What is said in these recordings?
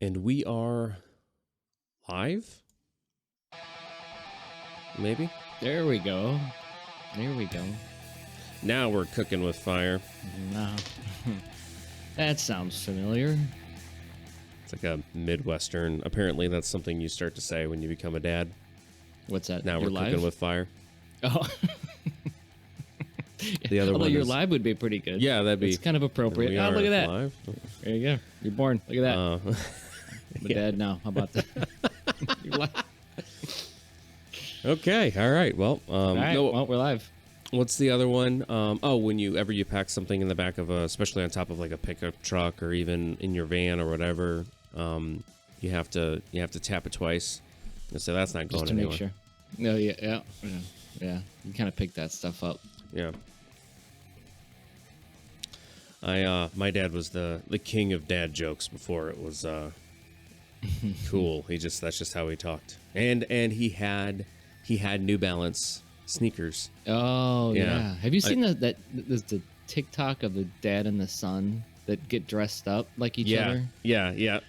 And we are live? Maybe? There we go. There we go. Now we're cooking with fire. No. That sounds familiar. It's like a Midwestern. Apparently, that's something you start to say when you become a dad. What's that? Now You're we're live? cooking with fire. Oh. The other Although one your is, live would be pretty good. Yeah, that'd be. It's kind of appropriate. We Oh, are look at that. live. There you go. You're born. Look at that. I'm a yeah. dad now. How about that? You're live. Okay. All right. Well, All right. no, Well, we're live. what's the other one? When you pack something in the back of especially on top of like a pickup truck or even in your van or whatever, you have to tap it twice. And so that's not going Just to anywhere. make sure. No, yeah. You kind of pick that stuff up. Yeah. My dad was the king of dad jokes before it was cool. That's just how he talked. And he had New Balance sneakers. Oh Yeah. Have you seen there's the TikTok of the dad and the son that get dressed up like each other? Yeah.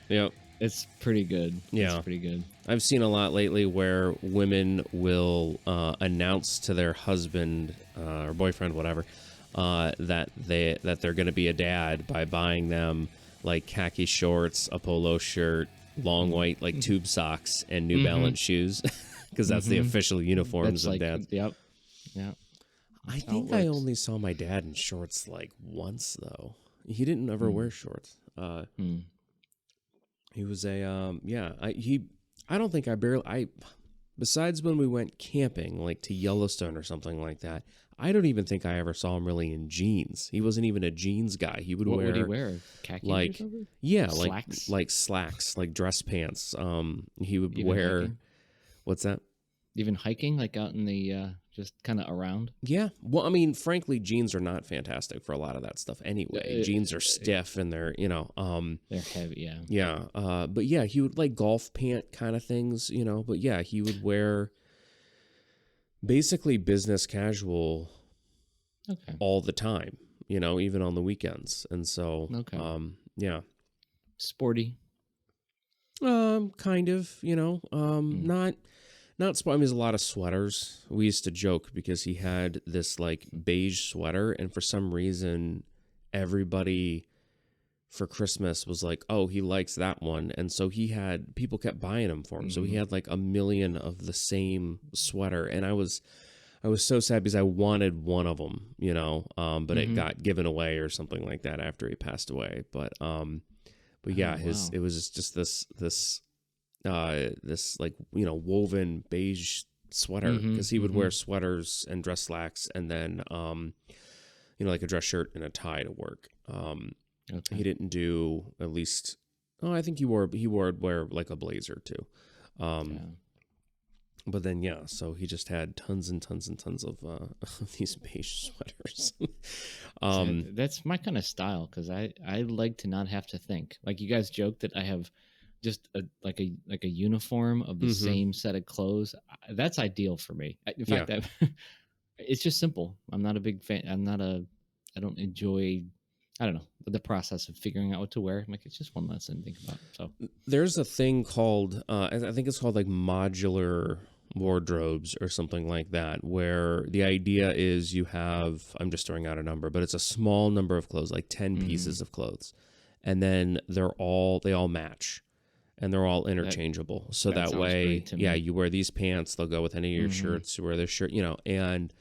It's pretty good. Yeah. It's pretty good. I've seen a lot lately where women will announce to their husband or boyfriend, whatever, that they're going to be a dad by buying them like khaki shorts, a polo shirt, long white like tube socks, and New Balance shoes, because that's the official uniforms of dads. Yep. I think I only saw my dad in shorts like once though. He didn't ever wear shorts. He was I don't think besides when we went camping, like to Yellowstone or something like that, I don't even think I ever saw him really in jeans. He wasn't even a jeans guy. He would What wear. would he wear? Khakis like or something? yeah, Slacks? like slacks, like dress pants. He would Even wear. hiking? What's that? Even hiking, like out in the just kind of around. Yeah. Well, I mean, frankly, jeans are not fantastic for a lot of that stuff anyway. Jeans are stiff and they're, They're heavy. Yeah. yeah. But yeah, he would like golf pant kind of things, but yeah, he would wear basically business casual all the time, even on the weekends. And so, yeah. Sporty. Kind of, not I mean, there's a lot of sweaters. We used to joke because he had this like beige sweater, and for some reason, everybody for Christmas was like, "Oh, he likes that one," and so people kept buying them for him. So he had like 1 million of the same sweater, and I was so sad because I wanted one of them, but it got given away or something like that after he passed away. But yeah, it was just this like woven beige sweater, because he would wear sweaters and dress slacks and then like a dress shirt and a tie to work. He didn't do, at least I think he would wear like a blazer too. But then so he just had tons and tons and tons of these beige sweaters. That's my kind of style, because I like to not have to think. Like you guys joke that I have just a uniform of the same set of clothes. That's ideal for me. In fact, it's just simple. I'm not a big fan. I don't enjoy, the process of figuring out what to wear. Like, it's just one less thing to think about. So there's a thing called, I think it's called like Modular Wardrobes or something like that, where the idea is you have, I'm just throwing out a number, but it's a small number of clothes, like 10 pieces of clothes. And then they all match. And they're all interchangeable. So that way, you wear these pants, they'll go with any of your shirts. You wear this shirt, and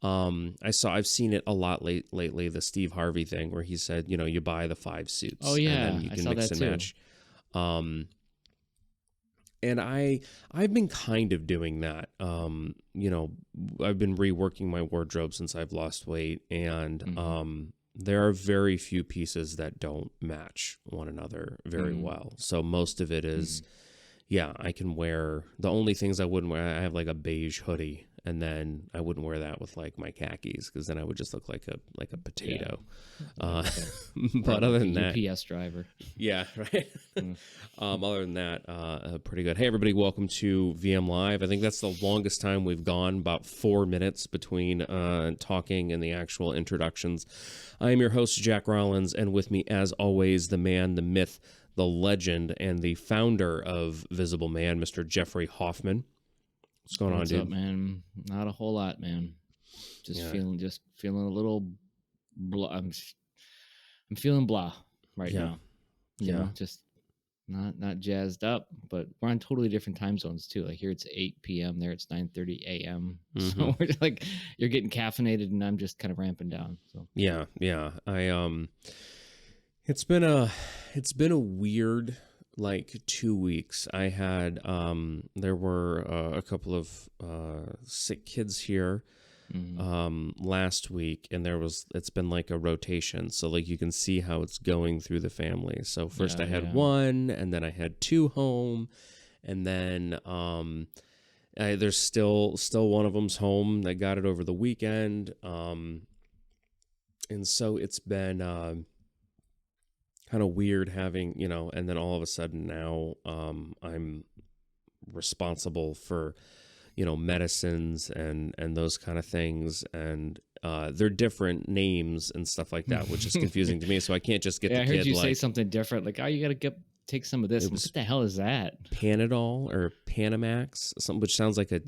I've seen it a lot lately, the Steve Harvey thing where he said, you buy the 5 suits. Oh yeah, and then you can I saw mix that and too. match. And I've been kind of doing that. I've been reworking my wardrobe since I've lost weight, and there are very few pieces that don't match one another very well. So most of it is, I can wear, the only things I wouldn't wear, I have like a beige hoodie, and then I wouldn't wear that with like my khakis, because then I would just look like a potato. But other than that, UPS driver. Yeah, right. Other than that, pretty good. Hey, everybody, welcome to VM Live. I think that's the longest time we've gone, about 4 minutes between talking and the actual introductions. I am your host, Jack Rollins, and with me, as always, the man, the myth, the legend and the founder of Visible Man, Mr. Jeffrey Hoffman. What's going on, dude? What's up, man? Not a whole lot, man. Just feeling a little blah. I'm feeling blah right now. You know, just not jazzed up. But we're on totally different time zones too. Like here it's 8 p.m. There it's 9:30 a.m. So we're like, you're getting caffeinated, and I'm just kind of ramping down. So yeah. It's been a weird like 2 weeks. I had there were a couple of sick kids here last week, and it's been like a rotation, so like you can see how it's going through the family. So first I had one, and then I had two home, and then there's still one of them's home that got it over the weekend, and so it's been kind of weird having, you know, and then all of a sudden now I'm responsible for, you know, medicines and those kind of things, and they're different names and stuff like that, which is confusing to me. So I can't just get the kid. I heard you say something different, like, oh, you got to take some of this. What the hell is that? Panadol or Panamax, something, which sounds like a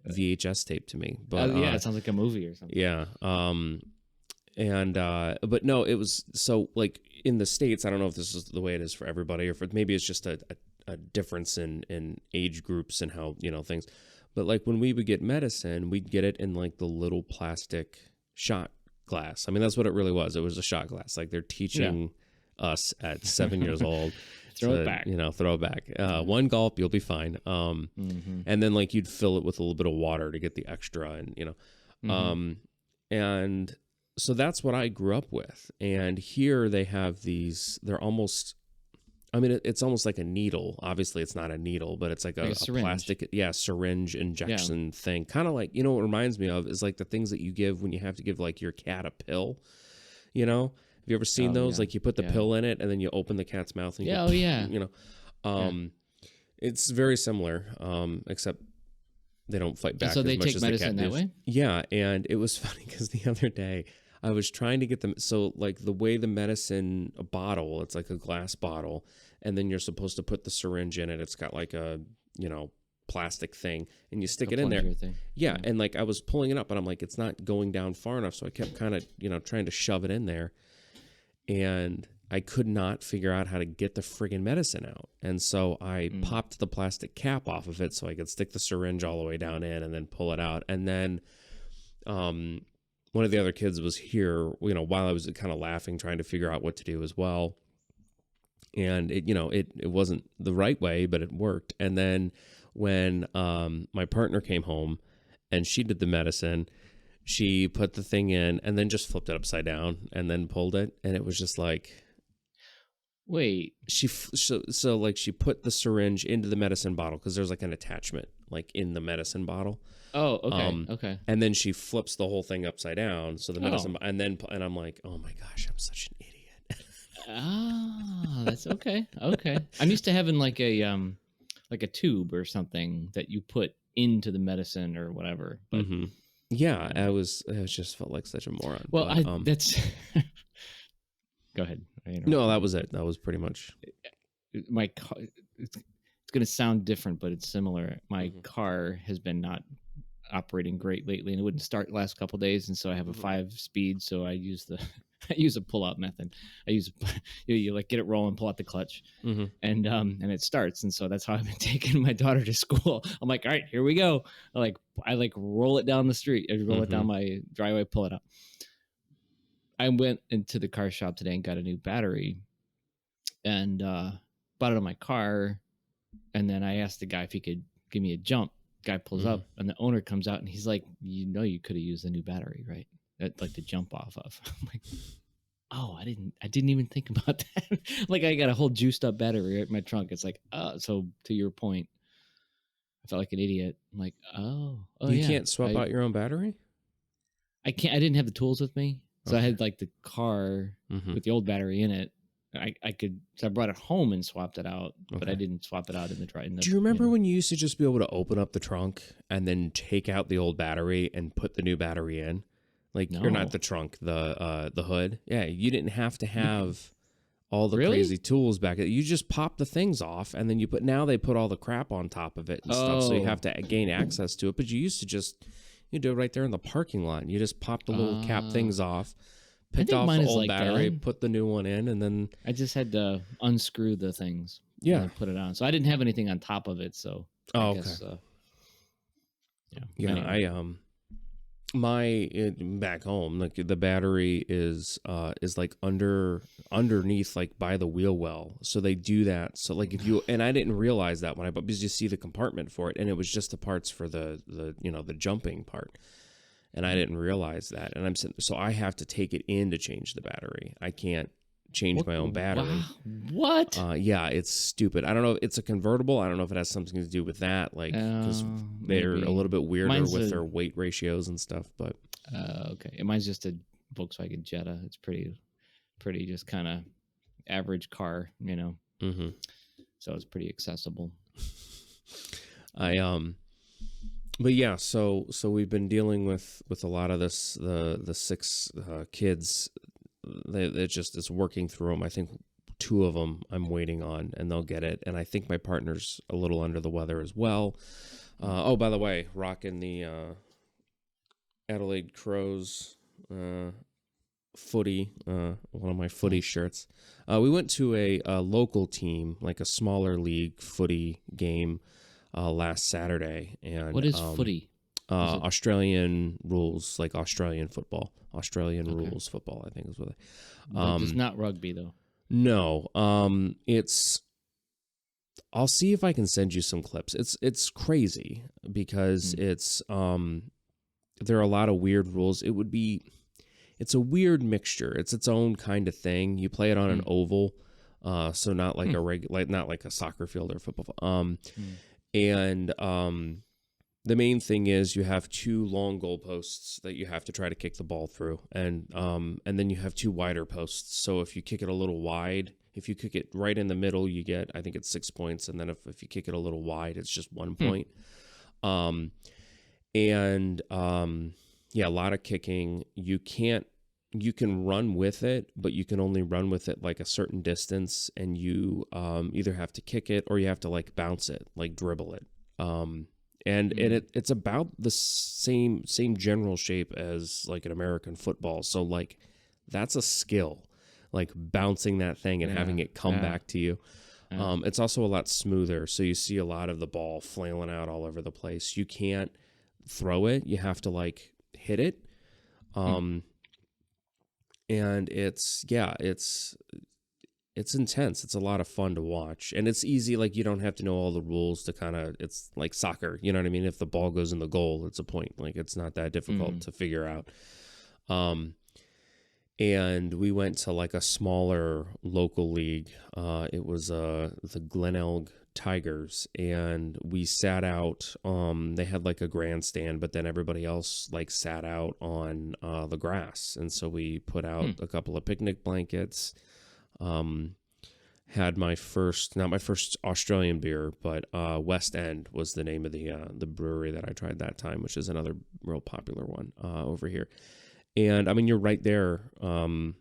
VHS tape to me. But it sounds like a movie or something. Yeah. But no, it was so like in the States, I don't know if this is the way it is for everybody, or if maybe it's just a difference in age groups and how, you know, things. But like when we would get medicine, we'd get it in like the little plastic shot glass. I mean, that's what it really was. It was a shot glass. Like they're teaching us at 7 years old. Throw it back. You know, throw it back. One gulp, you'll be fine. And then like you'd fill it with a little bit of water to get the extra, and, you know, and so that's what I grew up with. And here they have these, they're almost, I mean, it's almost like a needle. Obviously, it's not a needle, but it's like a plastic, syringe injection thing. Kind of like, you know, what it reminds me of is like the things that you give when you have to give like your cat a pill. You know, have you ever seen those? Yeah. Like you put the pill in it and then you open the cat's mouth. And you know, it's very similar, except they don't fight back. So they as much take as medicine the cat that way? Yeah, and it was funny because the other day I was trying to get them. So like the way the medicine bottle, it's like a glass bottle, and then you're supposed to put the syringe in it. It's got like a, you know, plastic thing, and you stick it in there. Yeah, and like I was pulling it up, and I'm like, it's not going down far enough. So I kept kind of, you know, trying to shove it in there, and I could not figure out how to get the friggin' medicine out. And so I popped the plastic cap off of it so I could stick the syringe all the way down in and then pull it out. And then one of the other kids was here, you know, while I was kind of laughing, trying to figure out what to do as well. And it, you know, it wasn't the right way, but it worked. And then when my partner came home and she did the medicine, she put the thing in and then just flipped it upside down and then pulled it. And it was just like, wait, so like she put the syringe into the medicine bottle, because there's like an attachment like in the medicine bottle. Oh, okay. Okay. And then she flips the whole thing upside down. So the medicine, and I'm like, oh my gosh, I'm such an idiot. That's okay. Okay. I'm used to having like a tube or something that you put into the medicine or whatever. But yeah, I just felt like such a moron. Well, but, that's. Go ahead. No, that was it. That was pretty much. My car. It's going to sound different, but it's similar. My car has been not operating great lately, and it wouldn't start the last couple of days, and so I have a 5-speed. So I use a pull-out method. You like get it rolling, pull out the clutch, and it starts. And so that's how I've been taking my daughter to school. I'm like, all right, here we go. I roll it down the street. I roll it down my driveway, pull it up. I went into the car shop today and got a new battery, and bought it on my car. And then I asked the guy if he could give me a jump. Guy pulls up, and the owner comes out, and he's like, "You know, you could have used a new battery, right? That like to jump off of." I'm like, "Oh, I didn't even think about that." Like I got a whole juiced up battery right in my trunk. It's like, so to your point, I felt like an idiot. I'm like, oh, you can't swap out your own battery? I can't. I didn't have the tools with me, so I had like the car with the old battery in it. I could, so I brought it home and swapped it out, but I didn't swap it out in the dry. Do you remember when you used to just be able to open up the trunk and then take out the old battery and put the new battery in? Like, you're not the trunk, the hood. Yeah, you didn't have to have all the Really? crazy tools back. You just pop the things off, and then now they put all the crap on top of it and stuff, so you have to gain access to it. But you used to just do it right there in the parking lot. You just pop the little cap things off, picked off the old battery, put the new one in, and then I just had to unscrew the things. Yeah, and put it on. So I didn't have anything on top of it. So I guess, yeah. Anyway. Back home, like the battery is like underneath, like by the wheel well. So they do that. So like if you, and I didn't realize that when I bought, because you see the compartment for it, and it was just the parts for the the jumping part, and I didn't realize that. And so I have to take it in to change the battery. I can't change my own battery. Wow. What? Yeah, it's stupid. I don't know. It's a convertible. I don't know if it has something to do with that, like because they're a little bit weirder with their weight ratios and stuff. But okay, mine's just a Volkswagen Jetta. It's pretty just kind of average car, Mm-hmm. So it's pretty accessible. But yeah, so we've been dealing with a lot of this. The 6 kids. It's working through them. I think 2 of them I'm waiting on, and they'll get it. And I think my partner's a little under the weather as well. Oh, by the way, rocking the Adelaide Crows footy, one of my footy shirts. We went to a local team, like a smaller league footy game last Saturday. And what is footy? Australian rules, like Australian football. Australian rules football, I think is what it's not rugby though. No. It's I'll see if I can send you some clips. It's crazy because it's there are a lot of weird rules. It's a weird mixture. It's its own kind of thing. You play it on an oval, so not like not like a soccer field or football. And the main thing is you have 2 long goalposts that you have to try to kick the ball through, and then you have 2 wider posts. So if you kick it a little wide, if you kick it right in the middle, you get, I think it's 6 points, and then if you kick it a little wide, it's just 1 point. Yeah, a lot of kicking. You can run with it, but you can only run with it like a certain distance, and you either have to kick it or you have to like bounce it, like dribble it. And it's about the same general shape as like an American football. So like that's a skill, like bouncing that thing and having it come back to you. It's also a lot smoother. So you see a lot of the ball flailing out all over the place. You can't throw it. You have to like hit it. And it's intense. It's a lot of fun to watch, and it's easy. Like you don't have to know all the rules to it's like soccer. You know what I mean? If the ball goes in the goal, it's a point. Like it's not that difficult to figure out. And we went to like a smaller local league. It was the Glenelg Tigers, and we sat out. They had like a grandstand, but then everybody else like sat out on the grass, and so we put out a couple of picnic blankets. Had not my first Australian beer, but West End was the name of the brewery that I tried that time, which is another real popular one over here. And I mean, you're right there. I mean,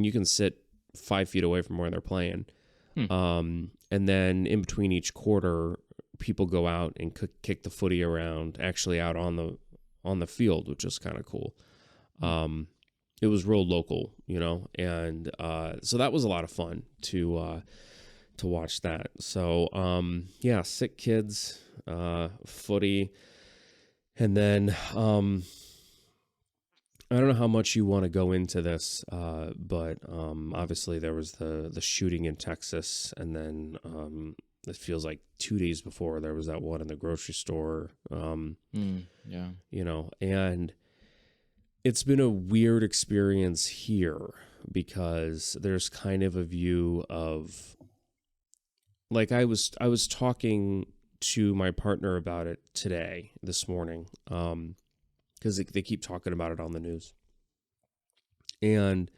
you can sit 5 feet away from where they're playing. And then in between each quarter, people go out and kick the footy around, actually out on the field, which is kind of cool. It was real local, and so that was a lot of fun to watch that. So sick kids, footy, and then I don't know how much you want to go into this, but obviously there was the shooting in Texas, and then it feels like 2 days before there was that one in the grocery store. And it's been a weird experience here because there's kind of a view of, like, I was talking to my partner about it this morning, because they keep talking about it on the news. And,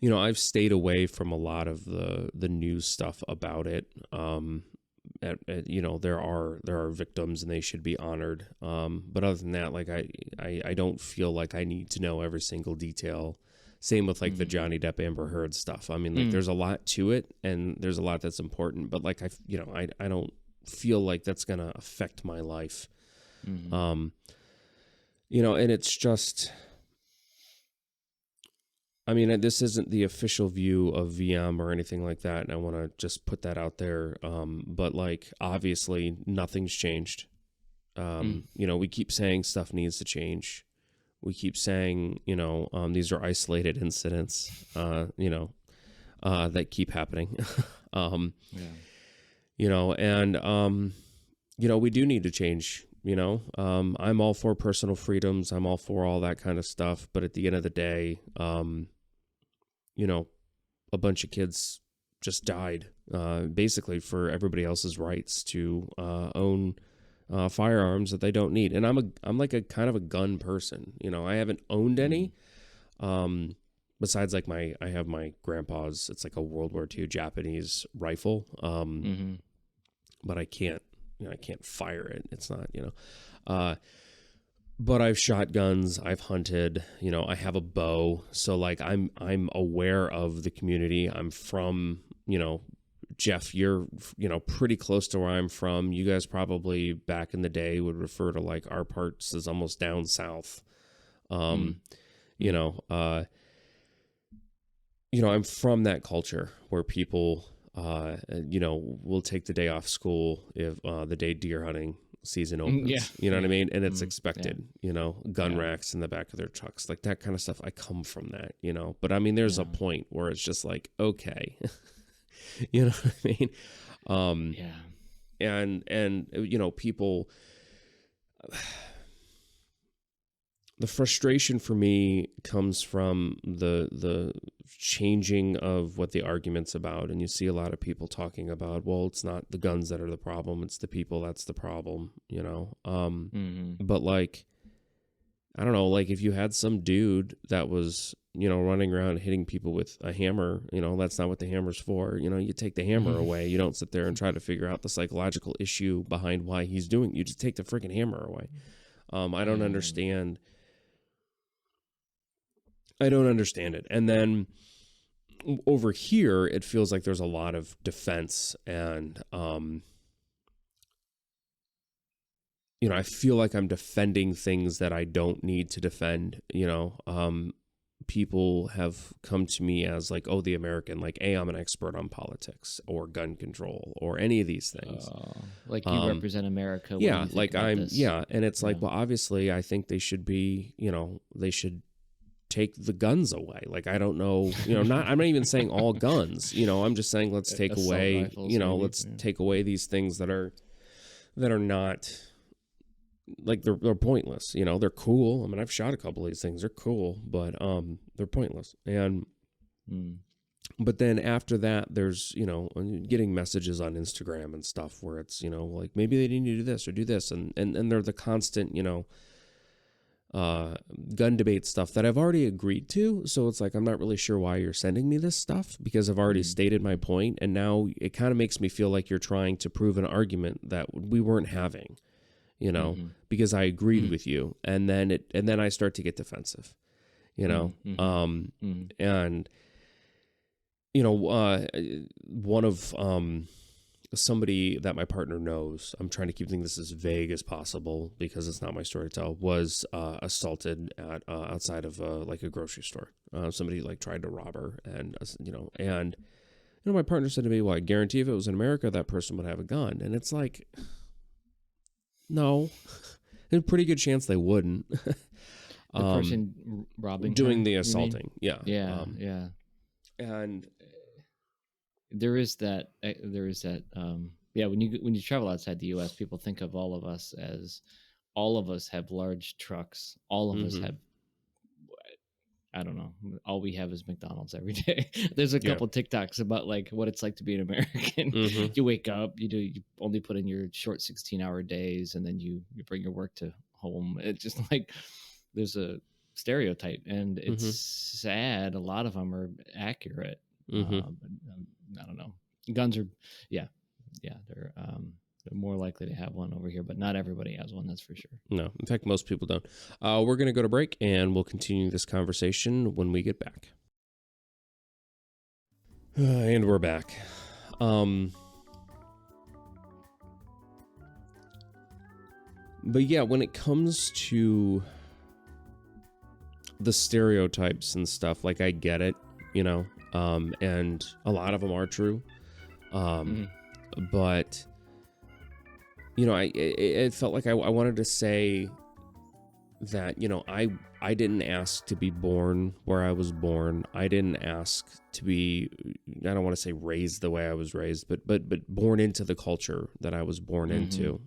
I've stayed away from a lot of the news stuff about it. There are victims and they should be honored. But other than that, like I don't feel like I need to know every single detail Same with like the Johnny Depp Amber Heard stuff. I mean, like there's a lot to it, and there's a lot that's important, but like I don't feel like that's gonna affect my life. And it's just, I mean, this isn't the official view of VM or anything like that, and I want to just put that out there. But like, obviously, nothing's changed. We keep saying stuff needs to change. We keep saying, these are isolated incidents, that keep happening. We do need to change. I'm all for personal freedoms. I'm all for all that kind of stuff. But at the end of the day, a bunch of kids just died, basically for everybody else's rights to own firearms that they don't need. And I'm like a kind of a gun person. I haven't owned any, besides like I have my grandpa's, it's like a World War II Japanese rifle. But I can't fire it. It's not, but I've shot guns, I've hunted, I have a bow. So like I'm aware of the community. I'm from, Jeff, you're, pretty close to where I'm from. You guys probably back in the day would refer to like our parts as almost down south. I'm from that culture where people, will take the day off school if the day deer hunting season opens. You know what I mean? And it's expected, gun racks in the back of their trucks, like that kind of stuff. I come from that, but I mean, there's a point where it's just like, okay, you know what I mean? And people, the frustration for me comes from the changing of what the argument's about. And you see a lot of people talking about, well, it's not the guns that are the problem, it's the people that's the problem, But like, I don't know, like if you had some dude that was, running around hitting people with a hammer, that's not what the hammer's for. You take the hammer away. You don't sit there and try to figure out the psychological issue behind why he's doing it. You just take the freaking hammer away. I don't understand. I don't understand it. And then over here, it feels like there's a lot of defense and, I feel like I'm defending things that I don't need to defend. People have come to me as like, oh, the American, like, hey, I'm an expert on politics or gun control or any of these things. Like you represent America. Yeah. Like I'm, And it's like, well, obviously I think they should be, they should take the guns away. Like, I don't know, I'm not even saying all guns, I'm just saying, let's take away, rifles, take away these things that are not like, they're pointless, they're cool. I mean, I've shot a couple of these things. They're cool, but, they're pointless. And, but then after that, there's, getting messages on Instagram and stuff where it's, like maybe they need to do this or do this. And they're the constant, gun debate stuff that I've already agreed to. So it's like, I'm not really sure why you're sending me this stuff because I've already stated my point. And now it kind of makes me feel like you're trying to prove an argument that we weren't having, because I agreed with you. And then I start to get defensive, and, one of, somebody that my partner knows, I'm trying to keep things as vague as possible because it's not my story to tell, was assaulted at outside of like a grocery store. Somebody like tried to rob her, and my partner said to me, well, I guarantee if it was in America, that person would have a gun. And it's like, no, there's a pretty good chance they wouldn't. The person robbing, doing her, the assaulting, yeah. And there is that. When you travel outside the U.S., people think of all of us as all of us have large trucks. All of us have, I don't know, all we have is McDonald's every day. There's a couple TikToks about like what it's like to be an American. You wake up, you only put in your short 16-hour days, and then you bring your work to home. It's just like there's a stereotype, and it's sad. A lot of them are accurate. But, I don't know. Guns are, they're They're more likely to have one over here, but not everybody has one. That's for sure. No, in fact, most people don't. We're going to go to break, and we'll continue this conversation when we get back. And we're back. But yeah, when it comes to the stereotypes and stuff, like I get it, and a lot of them are true. But it felt like I wanted to say that, I didn't ask to be born where I was born. I didn't ask to be, I don't want to say raised the way I was raised, but born into the culture that I was born into,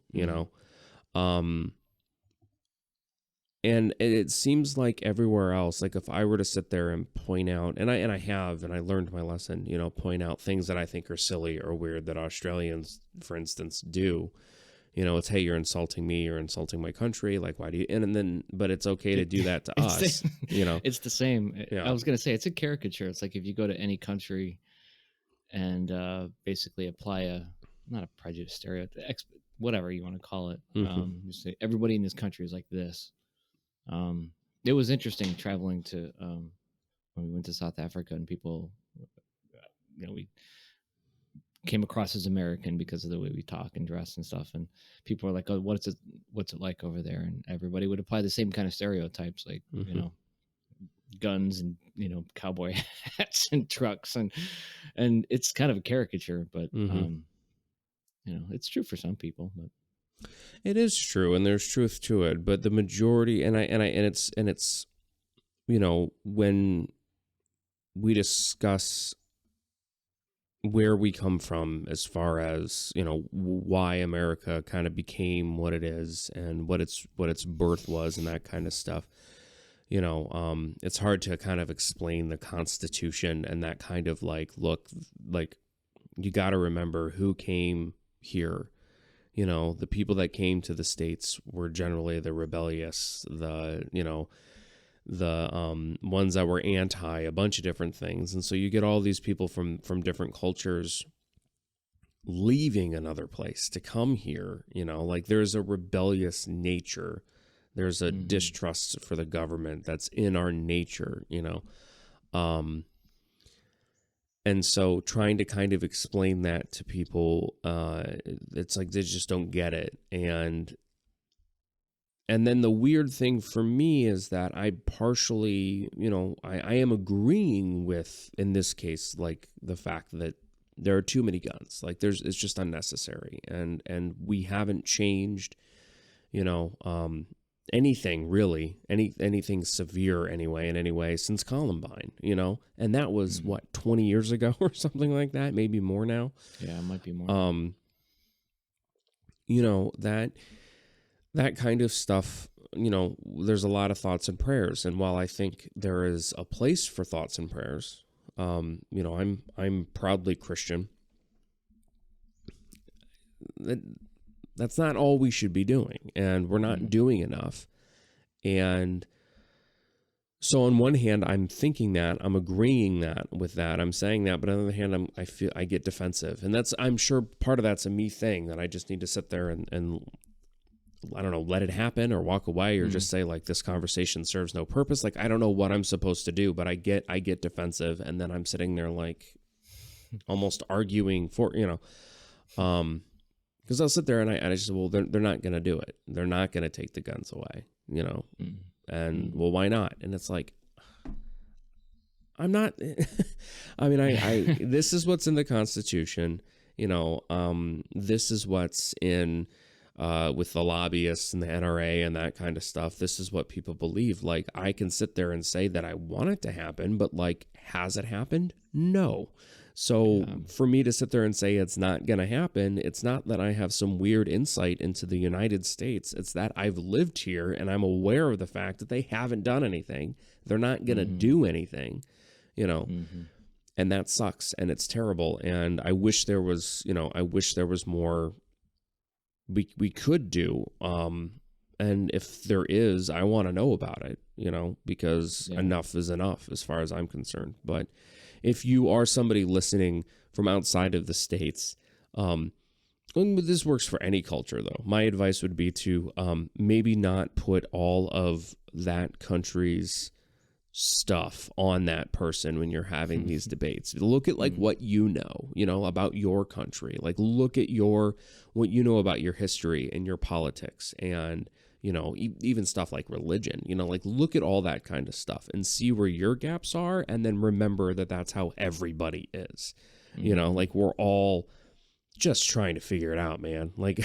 and it seems like everywhere else, like if I were to sit there and point out, and I learned my lesson, point out things that I think are silly or weird that Australians, for instance, do. It's, hey, you're insulting me, you're insulting my country. Like, why do you? And then, but it's okay to do that to us. It's the same. Yeah. I was gonna say it's a caricature. It's like if you go to any country and basically apply not a prejudice, stereotype, whatever you want to call it. You say everybody in this country is like this. It was interesting traveling to when we went to South Africa, and people, we came across as American because of the way we talk and dress and stuff, and people were like, "Oh, what's it like over there?" And everybody would apply the same kind of stereotypes, like guns and cowboy hats and trucks, and it's kind of a caricature, but it's true for some people, but. It is true, and there's truth to it, but the majority, and it's when we discuss where we come from as far as why America kind of became what it is and what its birth was and that kind of stuff, it's hard to kind of explain the Constitution and that kind of look, you got to remember who came here. The people that came to the States were generally the rebellious, the ones that were anti a bunch of different things. And so you get all these people from different cultures leaving another place to come here, there's a rebellious nature. There's a distrust for the government that's in our nature, And so trying to kind of explain that to people, it's like they just don't get it. And then the weird thing for me is that I partially, I am agreeing with, in this case, like the fact that there are too many guns. Like it's just unnecessary. And we haven't changed, anything really, anything severe anyway, in any way since Columbine, and that was 20 years ago or something like that, maybe more now. Yeah, it might be more. That kind of stuff, there's a lot of thoughts and prayers. And while I think there is a place for thoughts and prayers, I'm proudly Christian. That's not all we should be doing, and we're not doing enough. And so on one hand, I'm thinking that, I'm agreeing with that, I'm saying that, but on the other hand, I feel I get defensive. And I'm sure part of that's a me thing, that I just need to sit there and I don't know, let it happen or walk away or just say like, this conversation serves no purpose. Like, I don't know what I'm supposed to do, but I get defensive, and then I'm sitting there like almost arguing for, because I'll sit there and I just, well, they're not going to do it. They're not going to take the guns away, and well, why not? And it's like, I'm not, I mean, this is what's in the Constitution, this is what's in, with the lobbyists and the NRA and that kind of stuff. This is what people believe. Like, I can sit there and say that I want it to happen, but like, has it happened? No. So for me to sit there and say it's not going to happen, it's not that I have some weird insight into the United States. It's that I've lived here and I'm aware of the fact that they haven't done anything. They're not going to do anything, and that sucks and it's terrible. And I wish there was, more we could do. And if there is, I want to know about it, because enough is enough as far as I'm concerned. But if you are somebody listening from outside of the States, this works for any culture, though. My advice would be to maybe not put all of that country's stuff on that person when you're having these debates. Look at like what you know about your country. Like look at what you know about your history and your politics and even stuff like religion. Like look at all that kind of stuff and see where your gaps are, and then remember that that's how everybody is. Like we're all just trying to figure it out, man. Like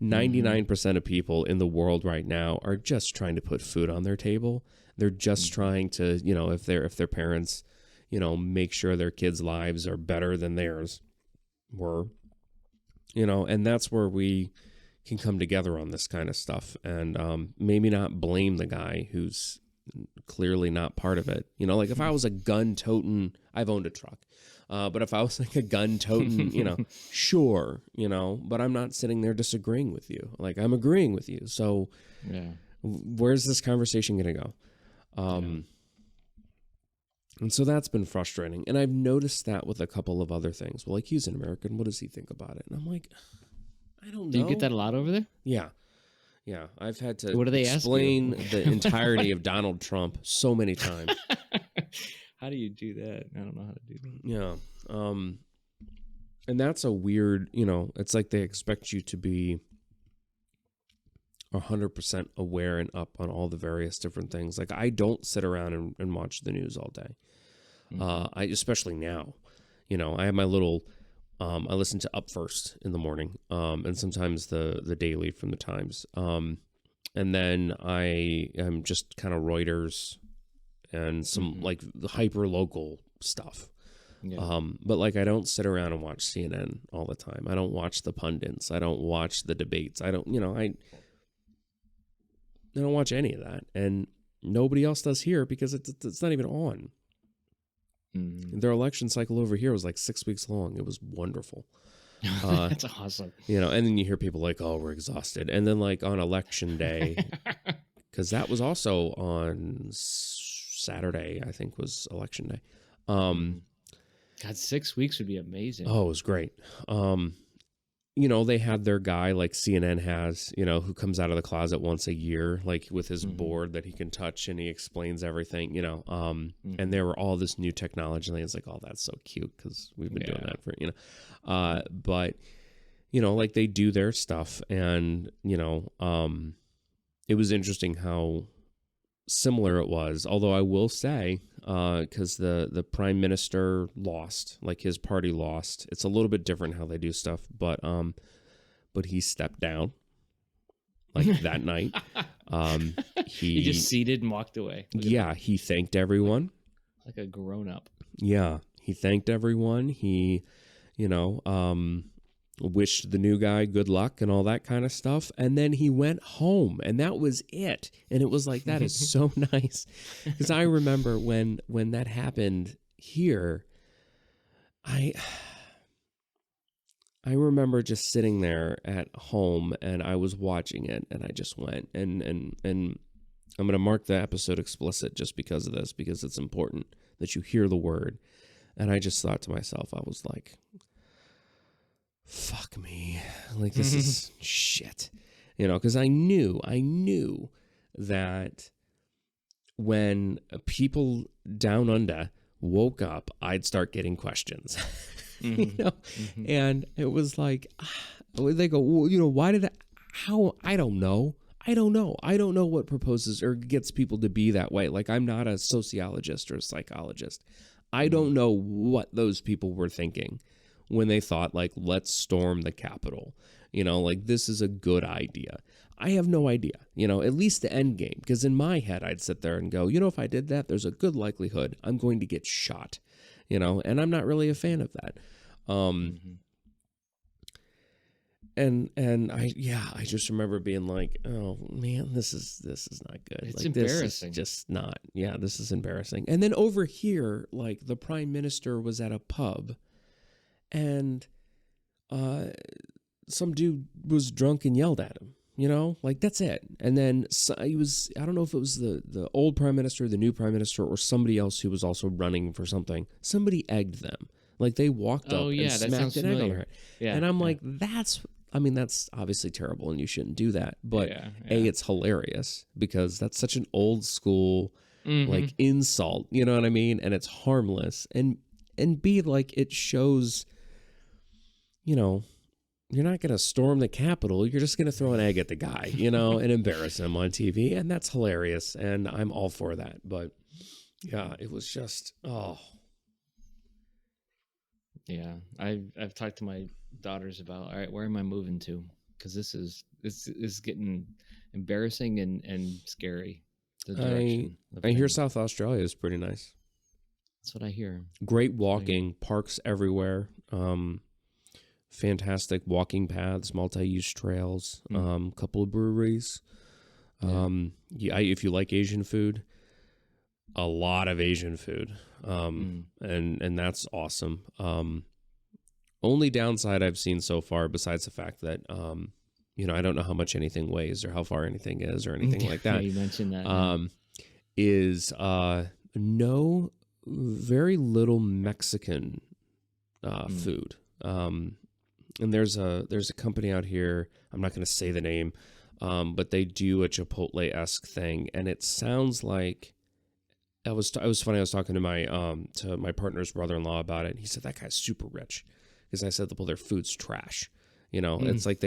99% of people in the world right now are just trying to put food on their table. They're just trying to, if their parents, make sure their kids' lives are better than theirs were, and that's where we can come together on this kind of stuff and maybe not blame the guy who's clearly not part of it. Like if I was a gun-toting, I've owned a truck. But if I was like a gun-toting, sure, but I'm not sitting there disagreeing with you. Like I'm agreeing with you. So where's this conversation going to go? And so that's been frustrating. And I've noticed that with a couple of other things. Well, like he's an American. What does he think about it? And I'm like, I don't know. Do you get that a lot over there? Yeah. Yeah. I've had to what do they explain the entirety of Donald Trump so many times. How do you do that? I don't know how to do that. Yeah. And that's a weird, it's like they expect you to be 100% aware and up on all the various different things. Like I don't sit around and watch the news all day. I especially now, I have my little, I listen to Up First in the morning, and sometimes the daily from the Times. And then I am just kind of Reuters and some like hyper local stuff. Yeah. But like I don't sit around and watch CNN all the time. I don't watch the pundits. I don't watch the debates. I don't watch any of that, and nobody else does here because it's not even on. Their election cycle over here was like 6 weeks long. It was wonderful. That's awesome. And then you hear people like, "Oh, we're exhausted," and then like on election day, because that was also on Saturday, I think was election day. God, 6 weeks would be amazing. Oh, it was great. They had their guy like CNN has, who comes out of the closet once a year, like with his board that he can touch and he explains everything, and there were all this new technology. And it's like, oh, that's so cute because we've been doing that for, but, like they do their stuff. And, it was interesting how similar it was, although I will say, because the prime minister lost, like his party lost. It's a little bit different how they do stuff, but he stepped down like that night. He just seated and walked away. Yeah, he thanked everyone like a grown up. Yeah, he thanked everyone. He, wished the new guy good luck and all that kind of stuff. And then he went home and that was it. And it was like, that is so nice. Because I remember when that happened here, I remember just sitting there at home and I was watching it and I just went and I'm going to mark the episode explicit just because of this, because it's important that you hear the word. And I just thought to myself, I was like, fuck me, like this is shit, because I knew that when people down under woke up, I'd start getting questions, and it was like, they go, well, why did how? I don't know what proposes or gets people to be that way. Like I'm not a sociologist or a psychologist. I don't know what those people were thinking when they thought, like, let's storm the Capitol, like this is a good idea. I have no idea, at least the end game. Because in my head, I'd sit there and go, if I did that, there's a good likelihood I'm going to get shot, and I'm not really a fan of that. And I just remember being like, oh man, this is not good. It's like, embarrassing. This is just not. Yeah, this is embarrassing. And then over here, like the prime minister was at a pub, and some dude was drunk and yelled at him. Like that's it. And then he was, I don't know if it was the old prime minister, the new prime minister, or somebody else who was also running for something. Somebody egged them. Like they walked up and smacked an egg on her head. Yeah, and I'm like, that's I mean, that's obviously terrible and you shouldn't do that. But it's hilarious because that's such an old school like insult, you know what I mean? And it's harmless. And B, like, it shows, you know, you're not going to storm the Capitol. You're just going to throw an egg at the guy, you know, and embarrass him on TV. And that's hilarious. And I'm all for that. But yeah, it was just, Yeah, I've talked to my daughters about, all right, where am I moving to? Because this is getting embarrassing and scary. The direction. I hear South Australia is pretty nice. That's what I hear. Great walking, parks everywhere. Fantastic walking paths, multi-use trails, couple of breweries. If you like Asian food, a lot of Asian food. And that's awesome. Only downside I've seen so far, besides the fact that, I don't know how much anything weighs or how far anything is or anything like that. You mentioned that. Is very little Mexican food. And there's a company out here, I'm not going to say the name, but they do a Chipotle-esque thing, and it sounds like it was funny. I was talking to my partner's brother-in-law about it, and he said that guy's super rich, because I said, well, their food's trash. It's like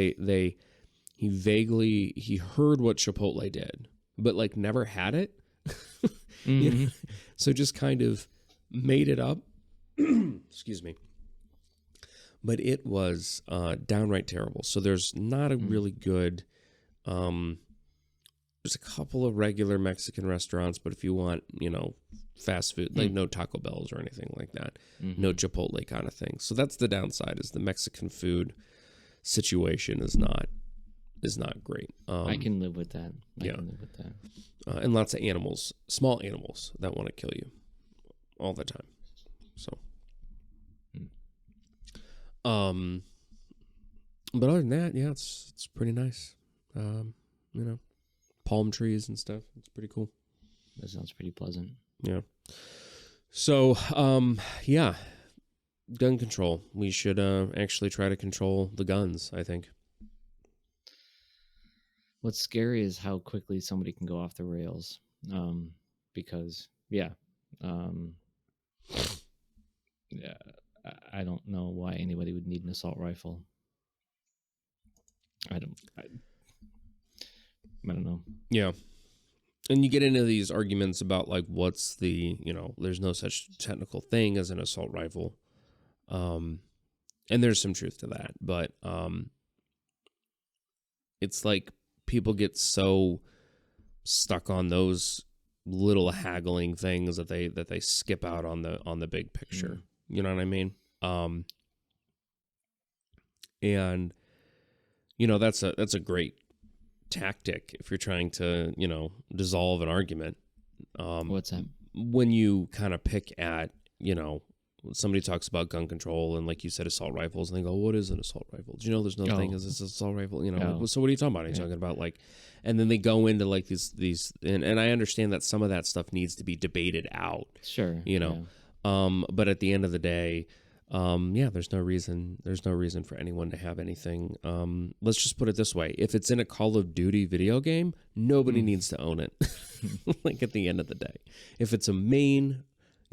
he heard what Chipotle did, but like never had it. So just kind of made it up. Excuse me. But it was downright terrible. So there's not a really good. There's a couple of regular Mexican restaurants, but if you want, fast food, like no Taco Bells or anything like that, no Chipotle kind of thing. So that's the downside, is the Mexican food situation is not great. I can live with that. I can live with that. And lots of animals, small animals that want to kill you all the time. So. But other than that, yeah, it's pretty nice. Palm trees and stuff. It's pretty cool. That sounds pretty pleasant. Yeah. So, yeah, gun control. We should actually try to control the guns, I think. What's scary is how quickly somebody can go off the rails. Because I don't know why anybody would need an assault rifle. I don't know. Yeah. And you get into these arguments about like what's the, there's no such technical thing as an assault rifle. And there's some truth to that, but it's like people get so stuck on those little haggling things that they skip out on the big picture. You know what I mean? And that's a great tactic if you're trying to, dissolve an argument. What's that? When you kind of pick at, somebody talks about gun control and, like you said, assault rifles, and they go, what is an assault rifle? Do you know there's no thing as an assault rifle? So what are you talking about? Are you talking about like, and then they go into like these, and I understand that some of that stuff needs to be debated out. Sure. But at the end of the day, there's no reason for anyone to have anything. Let's just put it this way. If it's in a Call of Duty video game, nobody needs to own it. Like at the end of the day, if it's a main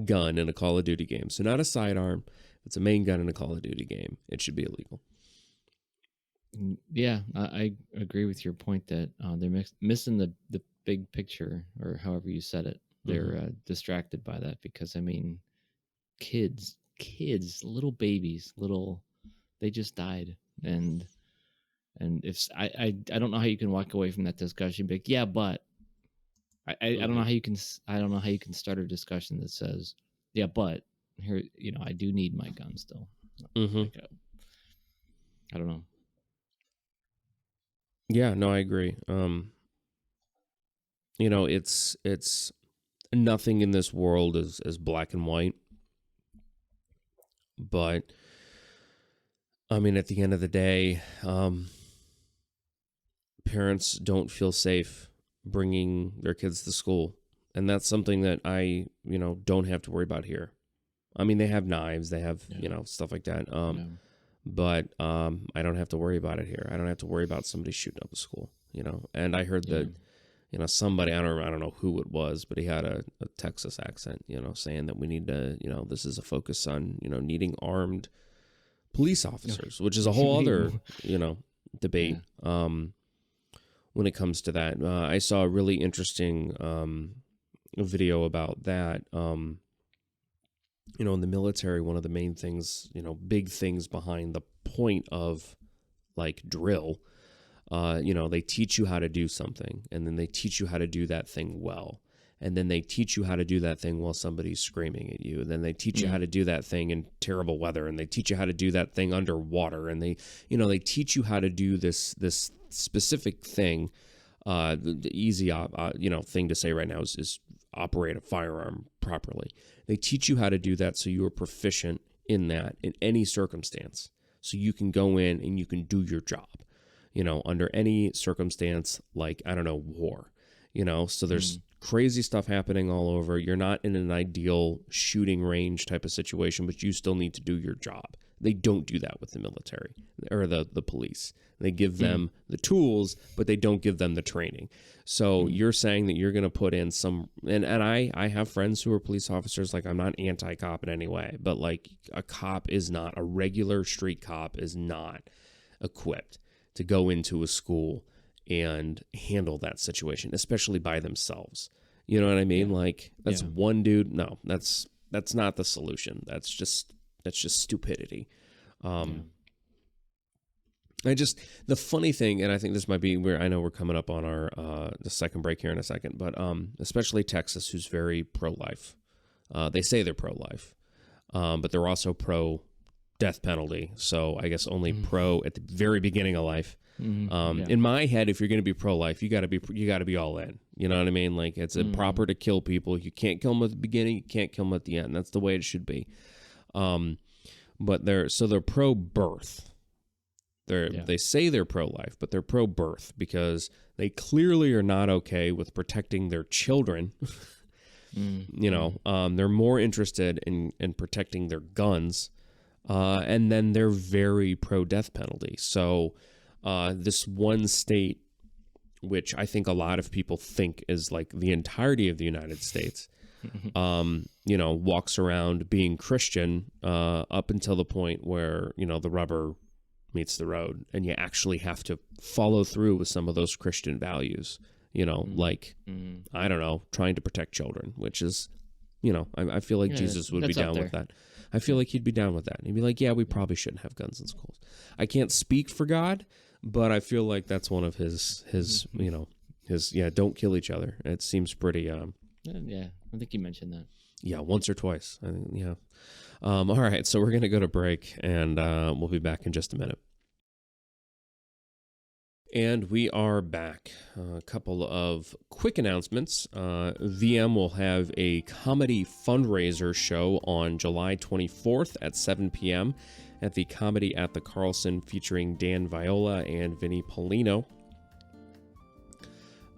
gun in a Call of Duty game, so not a sidearm, if it's a main gun in a Call of Duty game, it should be illegal. Yeah, I agree with your point that they're missing the big picture, or however you said it. They're distracted by that because, I mean, kids, little babies, they just died. And if I don't know how you can walk away from that discussion, but yeah, but I don't know how you can, start a discussion that says, yeah, but here, I do need my gun still. Like, I don't know. Yeah, no, I agree. It's nothing in this world is black and white. But I mean, at the end of the day, parents don't feel safe bringing their kids to school. And that's something that I, don't have to worry about here. I mean, they have knives, they have, stuff like that. but I don't have to worry about it here. I don't have to worry about somebody shooting up a school, you know. And I heard that, you know, somebody, I don't know who it was, but he had a Texas accent, you know, saying that we need to, you know, this is a focus on, you know, needing armed police officers, which is a whole other, you know, debate. When it comes to that, I saw a really interesting video about that. You know, in the military, one of the main things, you know, big things behind the point of like drill, you know, they teach you how to do something, and then they teach you how to do that thing well. And then they teach you how to do that thing while somebody's screaming at you. And then they teach you how to do that thing in terrible weather. And they teach you how to do that thing underwater. And they, you know, they teach you how to do this specific thing. The easy, you know, thing to say right now is operate a firearm properly. They teach you how to do that so you are proficient in that in any circumstance. So you can go in and you can do your job, you know, under any circumstance, like, I don't know, war, you know. So there's crazy stuff happening all over. You're not in an ideal shooting range type of situation, but you still need to do your job. They don't do that with the military or the police. They give them the tools, but they don't give them the training. So you're saying that you're going to put in some, and I have friends who are police officers. Like, I'm not anti-cop in any way, but like a cop is not, a regular street cop is not equipped to go into a school and handle that situation, especially by themselves. You know what I mean? Like, that's one dude. No, that's not the solution. That's just stupidity. The funny thing, and I think this might be where, I know we're coming up on our the second break here in a second, but especially Texas, who's very pro-life. They say they're pro-life, but they're also pro-death penalty. So I guess only pro at the very beginning of life. In my head, if you're going to be pro-life, you got to be all in. You know what I mean? Like, it's improper to kill people. You can't kill them at the beginning. You can't kill them at the end. That's the way it should be. But they're pro-birth. They say they're pro-life, but they're pro-birth because they clearly are not okay with protecting their children. You know, they're more interested in protecting their guns, and then they're very pro-death penalty. So this one state, which I think a lot of people think is like the entirety of the United States, you know, walks around being Christian up until the point where, you know, the rubber meets the road and you actually have to follow through with some of those Christian values, you know, like, I don't know, trying to protect children, which is, you know, I feel like Jesus would be down with that. I feel like he'd be down with that. He'd be like, yeah, we probably shouldn't have guns in schools. I can't speak for God, but I feel like that's one of his you know, his, don't kill each other. It seems pretty, yeah, I think you mentioned that. Yeah, once or twice. I think, yeah. All right, so we're going to go to break, and we'll be back in just a minute. And we are back. A couple of quick announcements. VM will have a comedy fundraiser show on July 24th at 7 p.m. at the Comedy at the Carlson, featuring Dan Viola and Vinny Polino.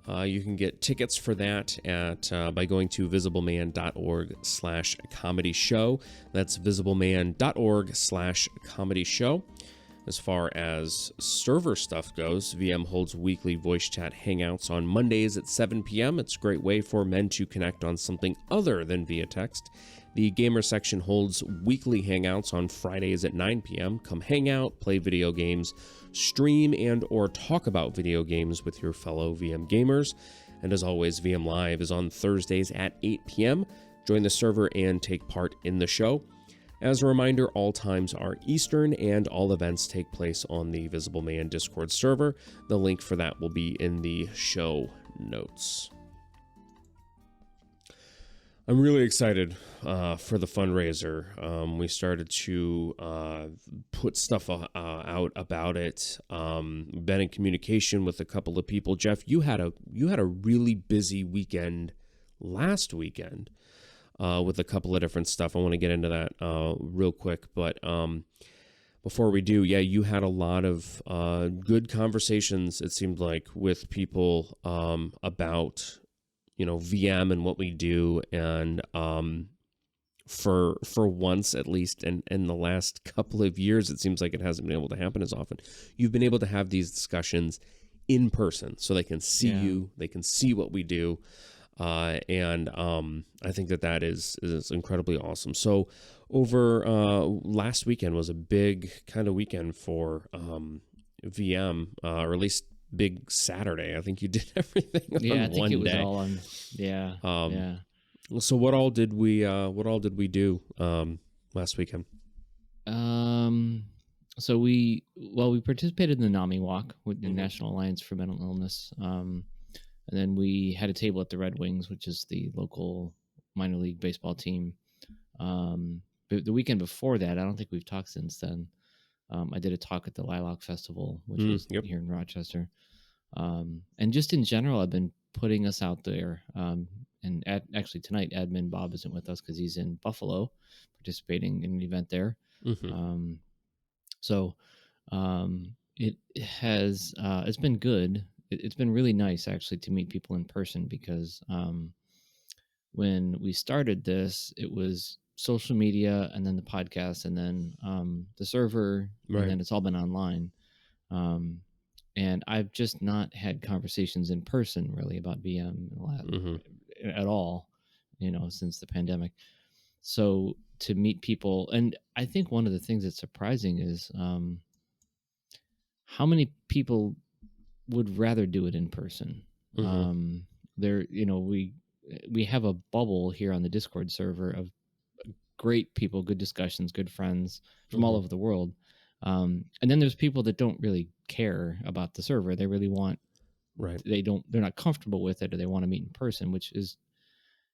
You can get tickets for that by going to visibleman.org/comedy show. That's visibleman.org/comedy show. As far as server stuff goes, VM holds weekly voice chat hangouts on Mondays at 7 p.m. It's a great way for men to connect on something other than via text. The gamer section holds weekly hangouts on Fridays at 9 p.m. Come hang out, play video games, stream and or talk about video games with your fellow VM gamers. And as always, VM Live is on Thursdays at 8 p.m. Join the server and take part in the show. As a reminder, all times are Eastern and all events take place on the Visible Man Discord server. The link for that will be in the show notes. I'm really excited for the fundraiser. We started to put stuff out about it. Been in communication with a couple of people. Jeff, you had a really busy weekend last weekend with a couple of different stuff. I want to get into that real quick, but before we do, you had a lot of good conversations, it seemed like, with people about, you know, VM and what we do, and for once, at least in the last couple of years, it seems like it hasn't been able to happen as often. You've been able to have these discussions in person, so they can see you, they can see what we do, and I think that is incredibly awesome. So over last weekend was a big kind of weekend for VM, or at least big Saturday. I think you did everything on one day. Yeah, I think it was all on. Yeah, yeah. So what all did we do last weekend? So we participated in the NAMI walk with the National Alliance for Mental Illness. And then we had a table at the Red Wings, which is the local minor league baseball team. But the weekend before that, I don't think we've talked since then. I did a talk at the Lilac Festival, which was here in Rochester. And just in general, I've been putting us out there. And actually tonight, Admin Bob isn't with us because he's in Buffalo participating in an event there. So it has, it's been good. It's been really nice actually to meet people in person because when we started this, it was social media and then the podcast and then the server, and then it's all been online. And I've just not had conversations in person really about VM at all, since the pandemic. So to meet people, and I think one of the things that's surprising is how many people would rather do it in person. There, we have a bubble here on the Discord server of great people, good discussions, good friends from all over the world. And then there's people that don't really care about the server. They really want, they're not comfortable with it, or they want to meet in person, which is,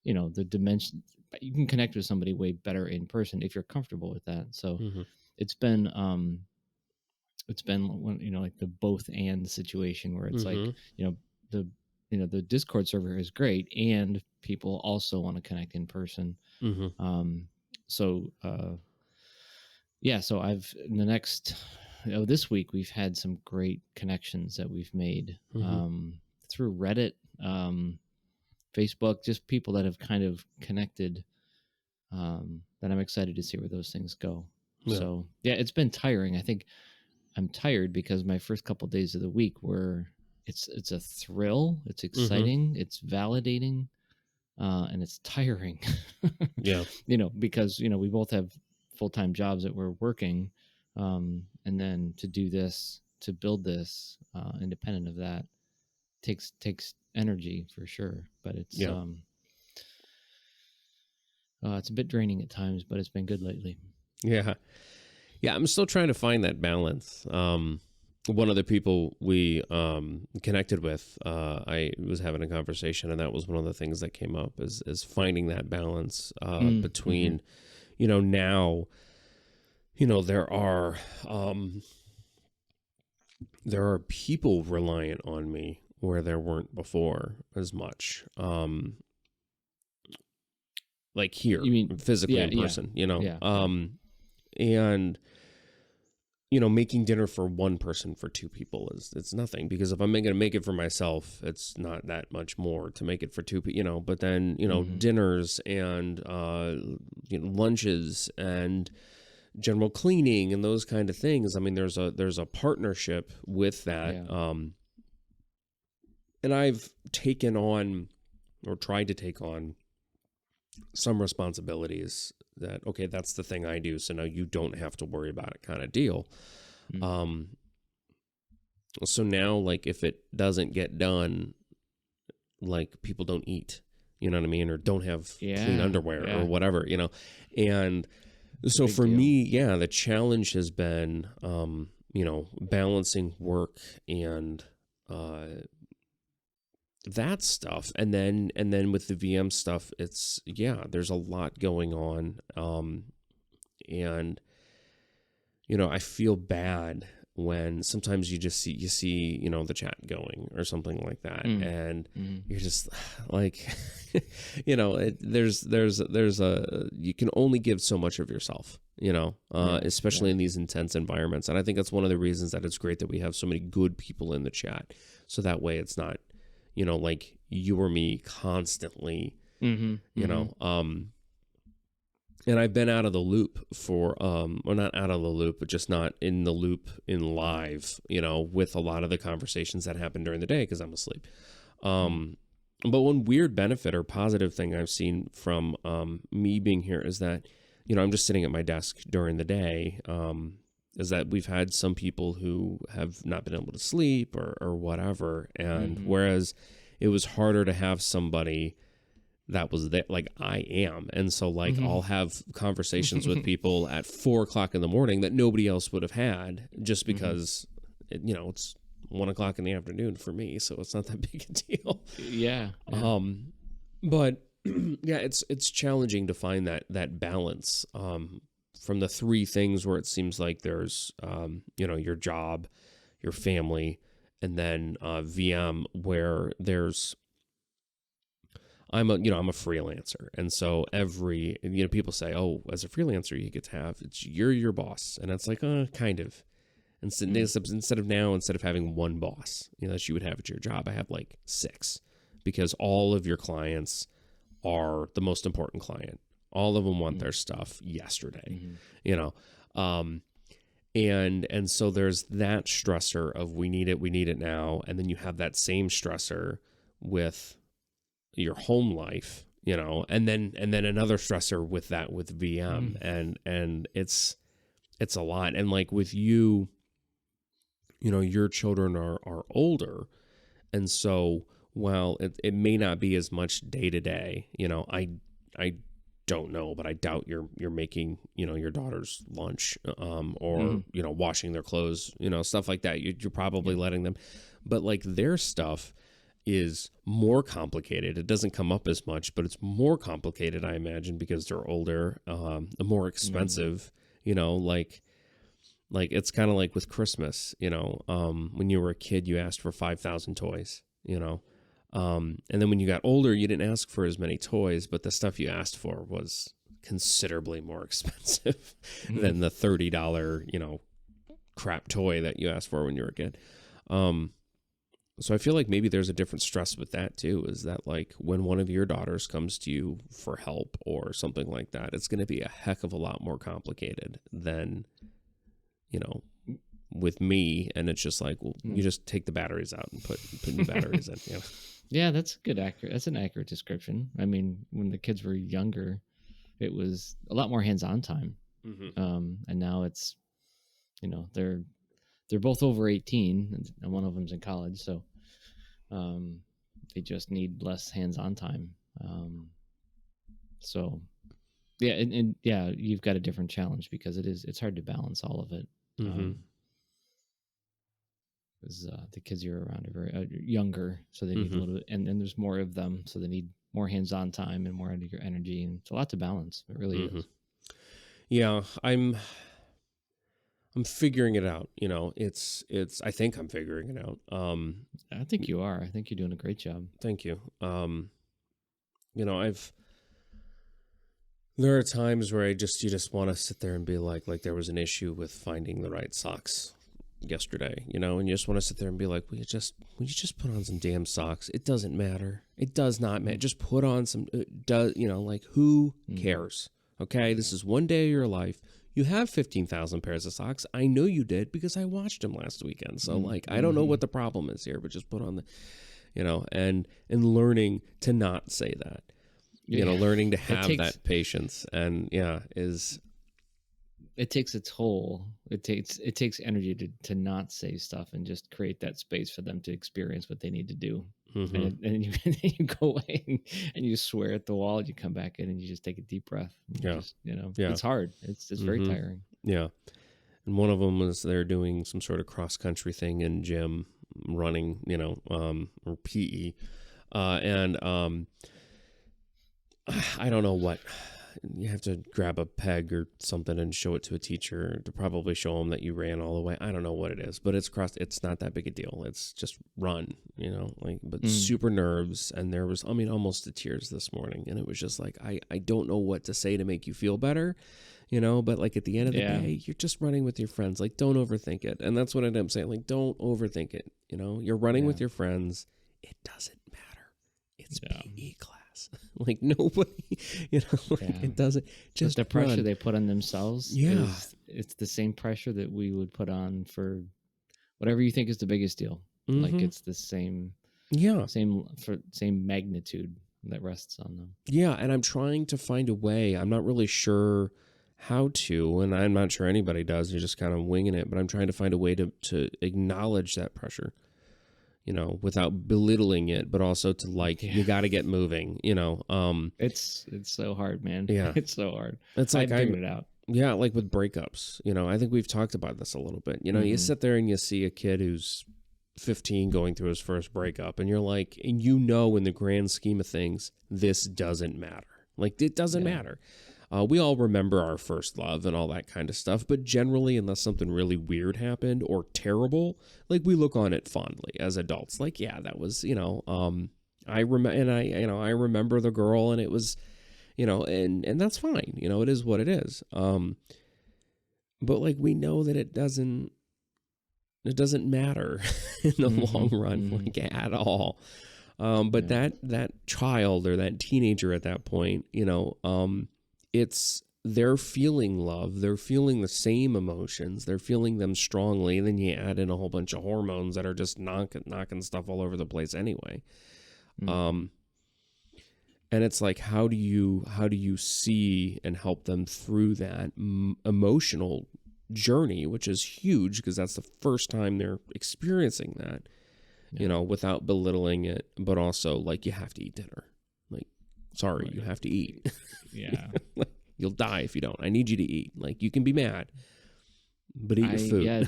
the dimension. You can connect with somebody way better in person if you're comfortable with that. So it's been like the both and situation where it's like, the Discord server is great and people also want to connect in person. So I've in the next this week we've had some great connections that we've made through Reddit, Facebook, just people that have kind of connected, that I'm excited to see where those things go. So it's been tiring. I think I'm tired because my first couple of days of the week were it's a thrill, it's exciting, it's validating, and it's tiring. Because we both have full-time jobs that we're working, and then to do this, to build this, independent of that, takes energy for sure. But it's it's a bit draining at times, but it's been good lately. I'm still trying to find that balance. One of the people we connected with, I was having a conversation, and that was one of the things that came up is finding that balance between, now, there are people reliant on me where there weren't before as much. Like here, you mean physically in person, and making dinner for one person for two people it's nothing, because if I'm going to make it for myself, it's not that much more to make it for two people, but then, dinners and, lunches and general cleaning and those kind of things. I mean, there's a partnership with that. And I've taken on or tried to take on some responsibilities that, okay, that's the thing I do, so now you don't have to worry about it, kind of deal. So now, like, if it doesn't get done, like, people don't eat, you know what I mean, or don't have clean underwear or whatever, and so for me, the challenge has been, balancing work and that stuff, and then with the VM stuff, it's there's a lot going on, and I feel bad when sometimes you see the chat going or something like that, and you're just like, there's you can only give so much of yourself, especially in these intense environments, and I think that's one of the reasons that it's great that we have so many good people in the chat, so that way it's not like you or me constantly, and And I've been out of the loop for, well, not out of the loop, but just not in the loop in live, with a lot of the conversations that happen during the day because I'm asleep. But one weird benefit or positive thing I've seen from me being here is that, I'm just sitting at my desk during the day, is that we've had some people who have not been able to sleep or whatever. And whereas it was harder to have somebody that was there, like I am. And so like I'll have conversations with people at 4:00 in the morning that nobody else would have had just because, it's 1:00 in the afternoon for me. So it's not that big a deal. Yeah. But yeah, it's challenging to find that balance, from the three things where it seems like there's, your job, your family, and then, VM where there's, I'm a freelancer. And so people say, oh, as a freelancer, you get to have, you're your boss. And it's like, kind of. Instead of having one boss, that you would have at your job, I have like 6 because all of your clients are the most important client. All of them want their stuff yesterday, and so there's that stressor of we need it now. And then you have that same stressor with your home life, and then another stressor with VM, and it's a lot. And like with you, your children are older, and so while it may not be as much day to day, I don't know, but I doubt you're making your daughter's lunch, or washing their clothes, stuff like that. You're probably letting them, but like their stuff is more complicated. It doesn't come up as much, but it's more complicated, I imagine, because they're older, more expensive, like it's kind of like with Christmas, when you were a kid, you asked for 5,000 toys, and then when you got older, you didn't ask for as many toys, but the stuff you asked for was considerably more expensive than the $30, crap toy that you asked for when you were a kid. So I feel like maybe there's a different stress with that too, is that like when one of your daughters comes to you for help or something like that, it's going to be a heck of a lot more complicated than, with me. And it's just like, well, you just take the batteries out and put new batteries in. Yeah, that's an accurate description. I mean, when the kids were younger, it was a lot more hands-on time. And now it's, they're both over 18 and one of them's in college. So, they just need less hands-on time. So yeah. And yeah, you've got a different challenge because it's hard to balance all of it. Because the kids you're around are very younger, so they need a little bit, and there's more of them, so they need more hands-on time and more of your energy, and it's a lot to balance. It really is. Yeah, I'm figuring it out. It's I think I'm figuring it out. I think you are. I think you're doing a great job. Thank you. There are times where you just want to sit there and be like there was an issue with finding the right socks yesterday, and you just want to sit there and be like, will you just put on some damn socks? It doesn't matter. It does not matter. Just put on some, who cares? Okay. This is one day of your life. You have 15,000 pairs of socks. I know you did because I watched them last weekend. So I don't know what the problem is here, but just put on and learning to not say that, learning to have that patience and it takes a toll. It takes energy to not say stuff and just create that space for them to experience what they need to do. And you go away and you swear at the wall. And you come back in and you just take a deep breath. It's hard. It's very tiring. Yeah. And one of them was they're doing some sort of cross country thing in gym, running, or PE, and I don't know what. You have to grab a peg or something and show it to a teacher to probably show them that you ran all the way. I don't know what it is, but it's not that big a deal. It's just run, but super nerves. And there was, almost to tears this morning. And it was just like, I don't know what to say to make you feel better, but like at the end of the day, you're just running with your friends. Like, don't overthink it. And that's what I ended up saying. Like, don't overthink it. You're running with your friends. It doesn't matter. It's PE class. badass. Like nobody, like it doesn't just but the pressure run. they put on themselves. Yeah. It's the same pressure that we would put on for whatever you think is the biggest deal. Mm-hmm. Like it's the same. Yeah. Same magnitude that rests on them. Yeah. And I'm trying to find a way. I'm not really sure how to, and I'm not sure anybody does. You're just kind of winging it, but I'm trying to find a way to acknowledge that pressure, without belittling it, but also to you got to get moving, It's so hard, man. Yeah. It's so hard. It's like I figured it out. Yeah. Like with breakups, I think we've talked about this a little bit, you sit there and you see a kid who's 15 going through his first breakup, and you're like, and in the grand scheme of things, this doesn't matter. Like it doesn't matter. We all remember our first love and all that kind of stuff, but generally, unless something really weird happened or terrible, like we look on it fondly as adults. Like, yeah, that was, I remember the girl, and it was, and that's fine. It is what it is. But like we know that it doesn't matter in the long run, like at all. But that child or that teenager at that point, they're feeling love. They're feeling the same emotions. They're feeling them strongly. And then you add in a whole bunch of hormones that are just knocking stuff all over the place anyway. And it's like, how do you see and help them through that emotional journey, which is huge because that's the first time they're experiencing that, without belittling it, but also like you have to eat dinner. Like, sorry, right. You have to eat. Yeah. You'll die if you don't. I need you to eat. Like you can be mad, but eat your food. Yeah,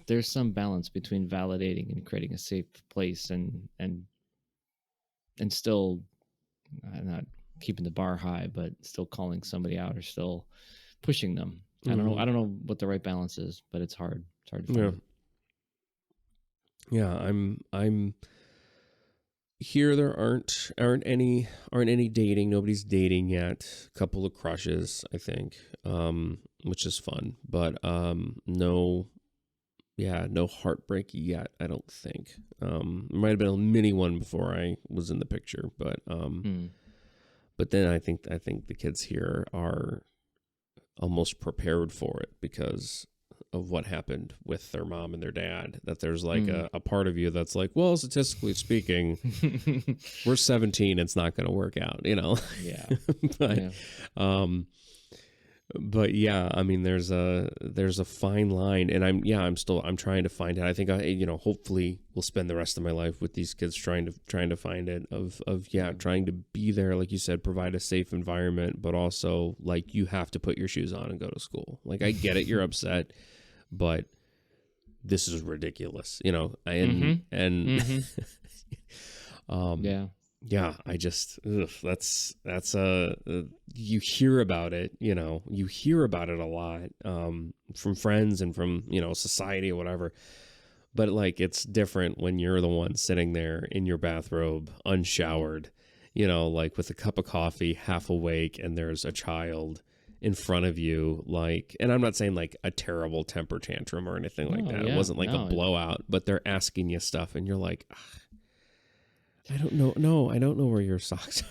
there's some balance between validating and creating a safe place and still not keeping the bar high, but still calling somebody out or still pushing them. I don't know what the right balance is, but it's hard. It's hard to find. Yeah, I'm here. There aren't any dating. Nobody's dating yet. A couple of crushes, I think, which is fun, but no heartbreak yet. I don't think. There might have been a mini one before I was in the picture, but but then I think the kids here are almost prepared for it because of what happened with their mom and their dad, that there's like a part of you that's like, well, statistically speaking, we're 17, it's not going to work out, Yeah. But yeah, I mean, there's a fine line, and I'm trying to find it. I think hopefully we'll spend the rest of my life with these kids trying to find it trying to be there, like you said, provide a safe environment, but also like you have to put your shoes on and go to school. Like I get it, you're upset, but this is ridiculous, Yeah, I just, that's you hear about it, you hear about it a lot, from friends and from, society or whatever, but like, it's different when you're the one sitting there in your bathrobe, unshowered, like with a cup of coffee, half awake, and there's a child in front of you, like, and I'm not saying like a terrible temper tantrum or anything like that. It wasn't like a blowout, but they're asking you stuff and you're like, I don't know. No, I don't know where your socks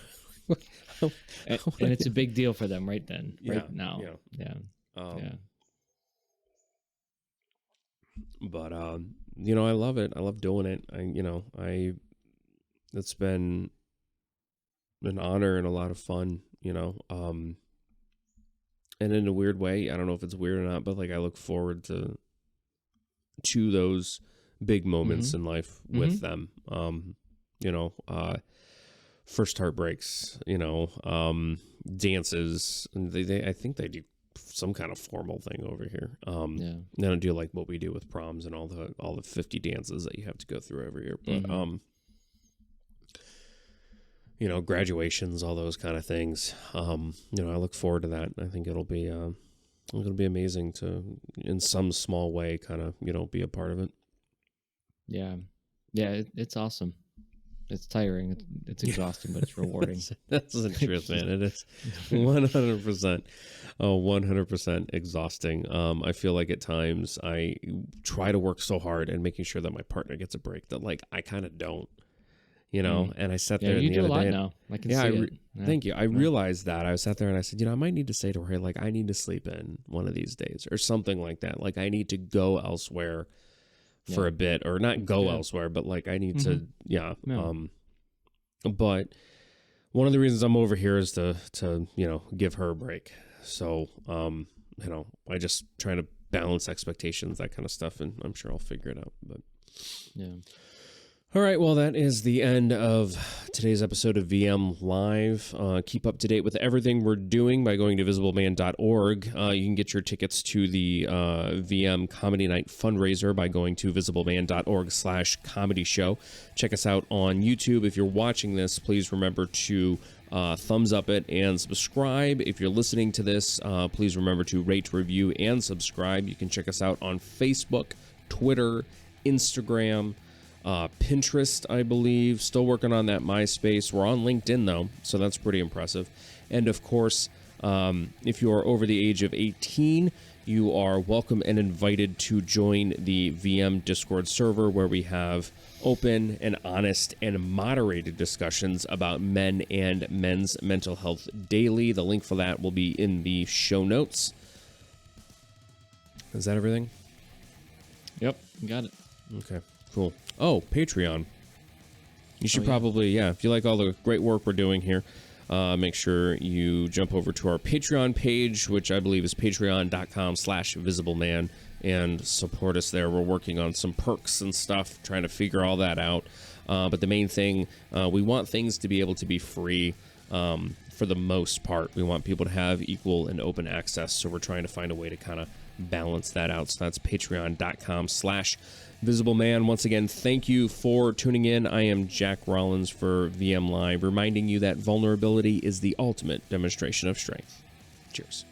are. And it's a big deal for them right then, now. Yeah. But, I love it. I love doing it. It's been an honor and a lot of fun, and in a weird way, I don't know if it's weird or not, but like, I look forward to those big moments in life with them. First heartbreaks, dances. I think they do some kind of formal thing over here. They don't do like what we do with proms and all the 50 dances that you have to go through every year. But graduations, all those kind of things. I look forward to that. I think it'll be amazing to, in some small way, kind of be a part of it. Yeah, it's awesome. It's tiring. It's exhausting, but it's rewarding. That's the truth, man. It is 100%, 100% exhausting. I feel like at times I try to work so hard and making sure that my partner gets a break that like I kind of don't. you know, and I sat there you the do a other lot day. now. I can see it. Yeah. Thank you. I realized that. I sat there and I said, you know, I might need to say to her, like, I need to sleep in one of these days or something like that. Like, I need to go elsewhere for a bit, or not go elsewhere, but like I need to, but one of the reasons I'm over here is to, you know, give her a break. So, you know, I just trying to balance expectations, that kind of stuff, and I'm sure I'll figure it out. But yeah. All right, well, that is the end of today's episode of VM Live. Keep up to date with everything we're doing by going to visibleman.org. You can get your tickets to the VM Comedy Night fundraiser by going to visibleman.org/comedy show. Check us out on YouTube. If you're watching this, please remember to thumbs up it and subscribe. If you're listening to this, please remember to rate, review, and subscribe. You can check us out on Facebook, Twitter, Instagram, Pinterest, I believe. Still working on that MySpace. We're on LinkedIn, though, so that's pretty impressive. And, of course, if you are over the age of 18, you are welcome and invited to join the VM Discord server, where we have open and honest and moderated discussions about men and men's mental health daily. The link for that will be in the show notes. Is that everything? Yep, got it. Okay, cool. Oh, Patreon. You should probably, if you like all the great work we're doing here, make sure you jump over to our Patreon page, which I believe is patreon.com/visibleman, and support us there. We're working on some perks and stuff, trying to figure all that out. But the main thing, we want things to be able to be free for the most part. We want people to have equal and open access, so we're trying to find a way to kind of balance that out. So that's patreon.com/visibleman. Once again, thank you for tuning in. I am Jack Rollins for VM Live, reminding you that vulnerability is the ultimate demonstration of strength. Cheers.